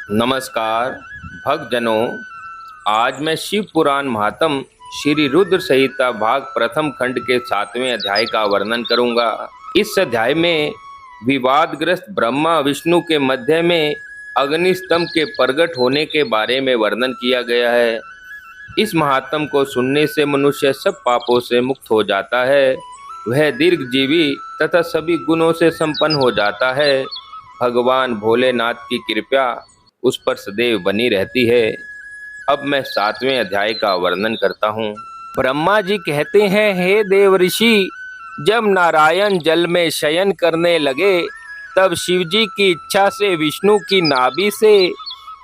नमस्कार भक्तजनों। आज मैं शिव पुराण महात्म श्री रुद्र संहिता भाग प्रथम खंड के 7वें अध्याय का वर्णन करूंगा। इस अध्याय में विवादग्रस्त ब्रह्मा विष्णु के मध्य में अग्निस्तंभ के प्रकट होने के बारे में वर्णन किया गया है। इस महात्म को सुनने से मनुष्य सब पापों से मुक्त हो जाता है, वह दीर्घजीवी तथा सभी गुणों से संपन्न हो जाता है। भगवान भोलेनाथ की कृपा उस पर सदैव बनी रहती है। अब मैं 7वें अध्याय का वर्णन करता हूँ। ब्रह्मा जी कहते हैं, हे देव ऋषि, जब नारायण जल में शयन करने लगे तब शिव जी की इच्छा से विष्णु की नाभि से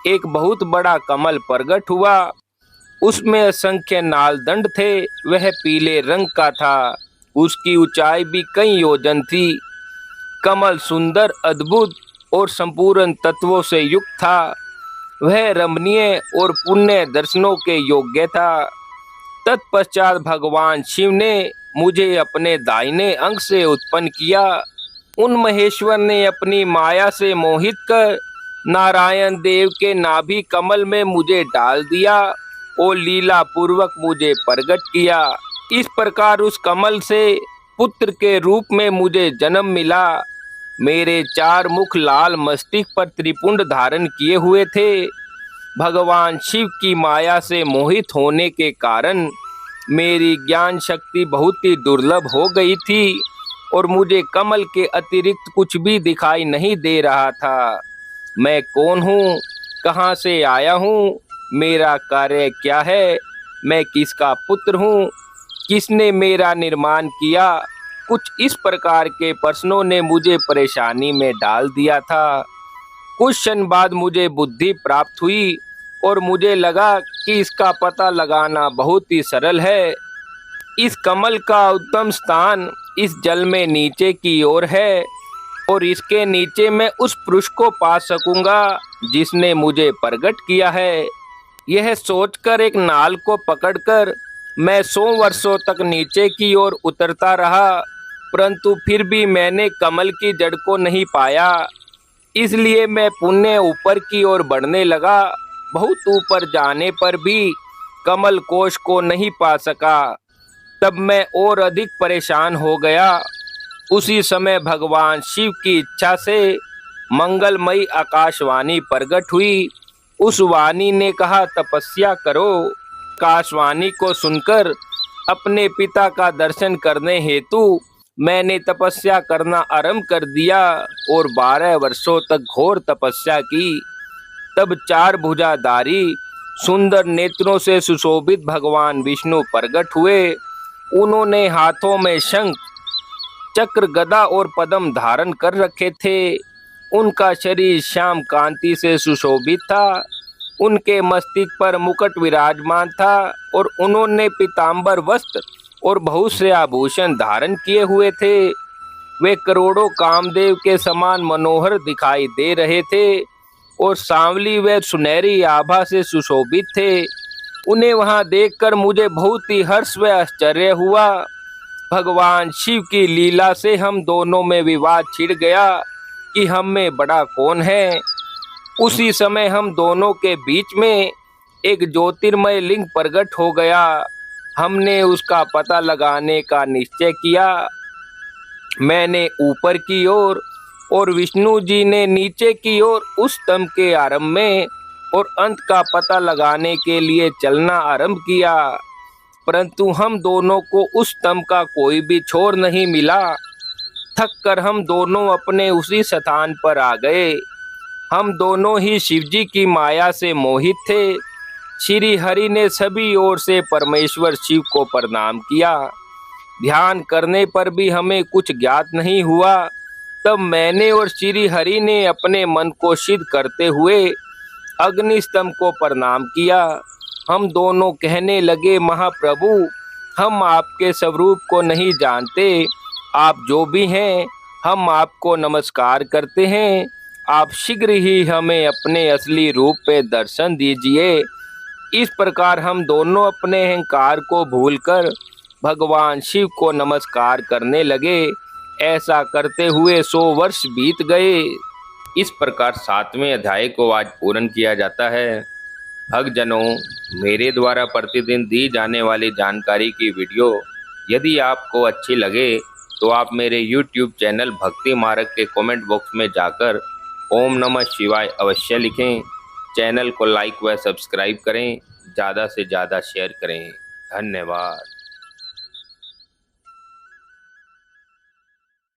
एक बहुत बड़ा कमल प्रकट हुआ। उसमें असंख्य नालदंड थे, वह पीले रंग का था। उसकी ऊंचाई भी कई योजन थी। कमल सुंदर, अद्भुत और संपूर्ण तत्वों से युक्त था। वह रमणीय और पुण्य दर्शनों के योग्य था। तत्पश्चात भगवान शिव ने मुझे अपने दाहिने अंग से उत्पन्न किया। उन महेश्वर ने अपनी माया से मोहित कर नारायण देव के नाभि कमल में मुझे डाल दिया और लीला पूर्वक मुझे प्रकट किया। इस प्रकार उस कमल से पुत्र के रूप में मुझे जन्म मिला। मेरे 4 मुख लाल मस्तिष्क पर त्रिपुंड धारण किए हुए थे। भगवान शिव की माया से मोहित होने के कारण मेरी ज्ञान शक्ति बहुत ही दुर्लभ हो गई थी और मुझे कमल के अतिरिक्त कुछ भी दिखाई नहीं दे रहा था। मैं कौन हूँ, कहाँ से आया हूँ, मेरा कार्य क्या है, मैं किसका पुत्र हूँ, किसने मेरा निर्माण किया, कुछ इस प्रकार के प्रश्नों ने मुझे परेशानी में डाल दिया था। कुछ क्षण बाद मुझे बुद्धि प्राप्त हुई और मुझे लगा कि इसका पता लगाना बहुत ही सरल है। इस कमल का उत्तम स्थान इस जल में नीचे की ओर है और इसके नीचे मैं उस पुरुष को पा सकूंगा जिसने मुझे प्रकट किया है। यह सोचकर एक नाल को पकड़कर मैं 100 वर्षों तक नीचे की ओर उतरता रहा, परंतु फिर भी मैंने कमल की जड़ को नहीं पाया। इसलिए मैं पुण्य ऊपर की ओर बढ़ने लगा। बहुत ऊपर जाने पर भी कमल कोश को नहीं पा सका। तब मैं और अधिक परेशान हो गया। उसी समय भगवान शिव की इच्छा से मंगलमयी आकाशवाणी प्रकट हुई। उस वाणी ने कहा, तपस्या करो। आकाशवाणी को सुनकर अपने पिता का दर्शन करने हेतु मैंने तपस्या करना आरंभ कर दिया और 12 वर्षों तक घोर तपस्या की। तब 4 भुजाधारी सुंदर नेत्रों से सुशोभित भगवान विष्णु प्रकट हुए। उन्होंने हाथों में शंख, चक्र, गदा और पद्म धारण कर रखे थे। उनका शरीर श्याम कांति से सुशोभित था। उनके मस्तिष्क पर मुकुट विराजमान था और उन्होंने पीतांबर वस्त्र और बहुत से आभूषण धारण किए हुए थे। वे करोड़ों कामदेव के समान मनोहर दिखाई दे रहे थे और सांवली व सुनहरी आभा से सुशोभित थे। उन्हें वहां देखकर मुझे बहुत ही हर्ष व आश्चर्य हुआ। भगवान शिव की लीला से हम दोनों में विवाद छिड़ गया कि हम में बड़ा कौन है। उसी समय हम दोनों के बीच में एक ज्योतिर्मय लिंग प्रकट हो गया। हमने उसका पता लगाने का निश्चय किया। मैंने ऊपर की ओर और विष्णु जी ने नीचे की ओर उस स्तंभ के आरंभ में और अंत का पता लगाने के लिए चलना आरंभ किया, परंतु हम दोनों को उस स्तंभ का कोई भी छोर नहीं मिला। थक कर हम दोनों अपने उसी स्थान पर आ गए। हम दोनों ही शिवजी की माया से मोहित थे। श्री हरि ने सभी ओर से परमेश्वर शिव को प्रणाम किया। ध्यान करने पर भी हमें कुछ ज्ञात नहीं हुआ। तब मैंने और श्री हरि ने अपने मन को सिद्ध करते हुए अग्निस्तंभ को प्रणाम किया। हम दोनों कहने लगे, महाप्रभु, हम आपके स्वरूप को नहीं जानते। आप जो भी हैं, हम आपको नमस्कार करते हैं। आप शीघ्र ही हमें अपने असली रूप पे दर्शन दीजिए। इस प्रकार हम दोनों अपने अहंकार को भूलकर भगवान शिव को नमस्कार करने लगे। ऐसा करते हुए 100 वर्ष बीत गए। इस प्रकार 7वें अध्याय को आज पूर्ण किया जाता है। भक्तजनों, मेरे द्वारा प्रतिदिन दी जाने वाली जानकारी की वीडियो यदि आपको अच्छी लगे तो आप मेरे YouTube चैनल भक्ति मार्ग के कमेंट बॉक्स में जाकर ओम नमः शिवाय अवश्य लिखें। चैनल को लाइक व सब्सक्राइब करें, ज़्यादा से ज़्यादा शेयर करें। धन्यवाद।